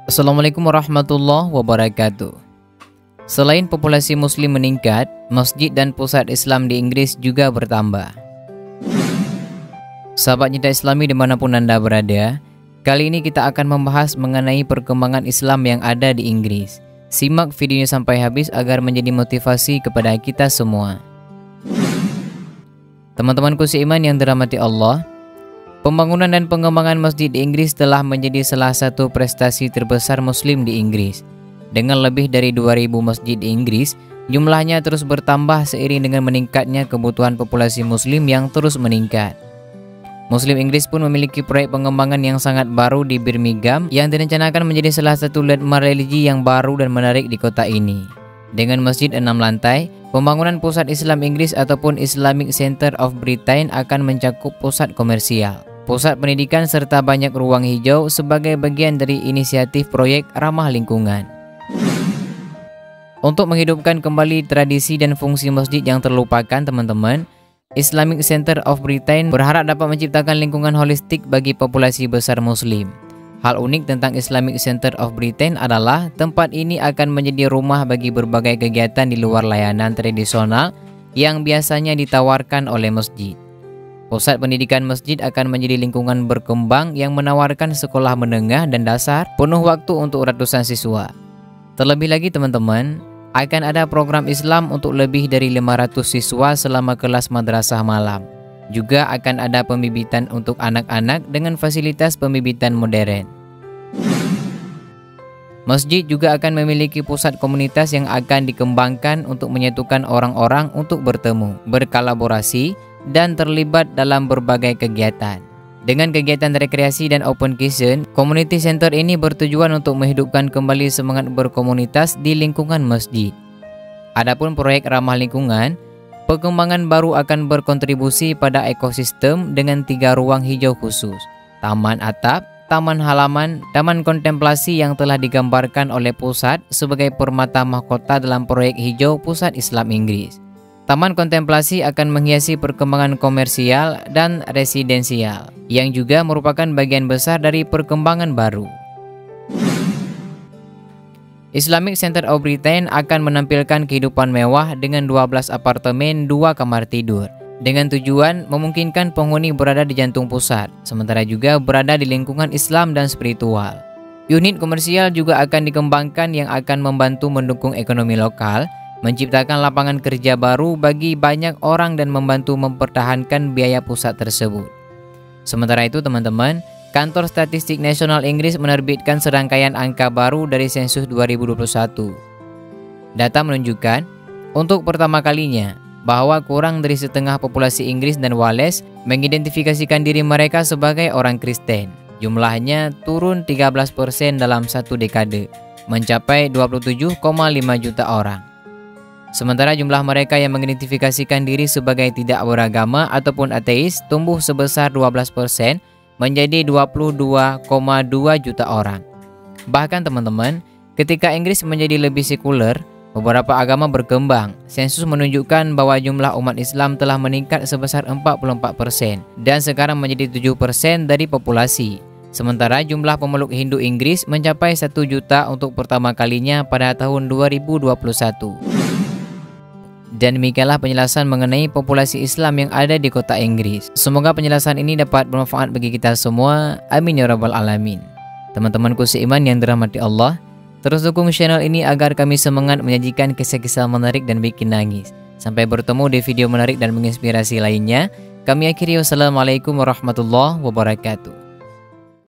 Assalamualaikum warahmatullahi wabarakatuh. Selain populasi muslim meningkat, masjid dan pusat Islam di Inggris juga bertambah. Sahabat cinta Islami dimanapun Anda berada, kali ini kita akan membahas mengenai perkembangan Islam yang ada di Inggris. Simak videonya sampai habis agar menjadi motivasi kepada kita semua. Teman-temanku seiman yang dirahmati Allah, pembangunan dan pengembangan masjid di Inggris telah menjadi salah satu prestasi terbesar muslim di Inggris. Dengan lebih dari 2000 masjid di Inggris, jumlahnya terus bertambah seiring dengan meningkatnya kebutuhan populasi muslim yang terus meningkat. Muslim Inggris pun memiliki proyek pengembangan yang sangat baru di Birmingham yang direncanakan menjadi salah satu landmark religi yang baru dan menarik di kota ini. Dengan masjid 6 lantai, pembangunan pusat Islam Inggris ataupun Islamic Center of Britain akan mencakup pusat komersial, pusat pendidikan serta banyak ruang hijau sebagai bagian dari inisiatif proyek ramah lingkungan. Untuk menghidupkan kembali tradisi dan fungsi masjid yang terlupakan, teman-teman, Islamic Center of Britain berharap dapat menciptakan lingkungan holistik bagi populasi besar muslim. Hal unik tentang Islamic Center of Britain adalah tempat ini akan menjadi rumah bagi berbagai kegiatan di luar layanan tradisional yang biasanya ditawarkan oleh masjid. Pusat pendidikan masjid akan menjadi lingkungan berkembang yang menawarkan sekolah menengah dan dasar penuh waktu untuk ratusan siswa. Terlebih lagi teman-teman, akan ada program Islam untuk lebih dari 500 siswa selama kelas madrasah malam. Juga akan ada pembibitan untuk anak-anak dengan fasilitas pembibitan modern. Masjid juga akan memiliki pusat komunitas yang akan dikembangkan untuk menyatukan orang-orang untuk bertemu, berkolaborasi, dan terlibat dalam berbagai kegiatan. Dengan kegiatan rekreasi dan open kitchen, community center ini bertujuan untuk menghidupkan kembali semangat berkomunitas di lingkungan masjid. Adapun proyek ramah lingkungan, perkembangan baru akan berkontribusi pada ekosistem dengan 3 ruang hijau khusus, taman atap, taman halaman, taman kontemplasi yang telah digambarkan oleh pusat sebagai permata mahkota dalam proyek hijau pusat Islam Inggris. Taman kontemplasi akan menghiasi perkembangan komersial dan residensial, yang juga merupakan bagian besar dari perkembangan baru. Islamic Center of Britain akan menampilkan kehidupan mewah dengan 12 apartemen 2 kamar tidur, dengan tujuan memungkinkan penghuni berada di jantung pusat, sementara juga berada di lingkungan Islam dan spiritual. Unit komersial juga akan dikembangkan yang akan membantu mendukung ekonomi lokal, menciptakan lapangan kerja baru bagi banyak orang dan membantu mempertahankan biaya pusat tersebut. Sementara itu teman-teman, Kantor Statistik Nasional Inggris menerbitkan serangkaian angka baru dari sensus 2021. Data menunjukkan, untuk pertama kalinya, bahwa kurang dari setengah populasi Inggris dan Wales mengidentifikasikan diri mereka sebagai orang Kristen. Jumlahnya turun 13% dalam satu dekade, mencapai 27,5 juta orang. Sementara jumlah mereka yang mengidentifikasikan diri sebagai tidak beragama ataupun ateis tumbuh sebesar 12%, menjadi 22,2 juta orang. Bahkan teman-teman, ketika Inggris menjadi lebih sekuler, beberapa agama berkembang. Sensus menunjukkan bahwa jumlah umat Islam telah meningkat sebesar 44% dan sekarang menjadi 7% dari populasi. Sementara jumlah pemeluk Hindu Inggris mencapai 1 juta untuk pertama kalinya pada tahun 2021. Dan demikianlah penjelasan mengenai populasi Islam yang ada di kota Inggris. Semoga penjelasan ini dapat bermanfaat bagi kita semua. Amin ya rabbal alamin. Teman-temanku seiman yang dirahmati Allah, terus dukung channel ini agar kami semangat menyajikan kisah-kisah menarik dan bikin nangis. Sampai bertemu di video menarik dan menginspirasi lainnya. Kami akhiri, wassalamualaikum warahmatullahi wabarakatuh.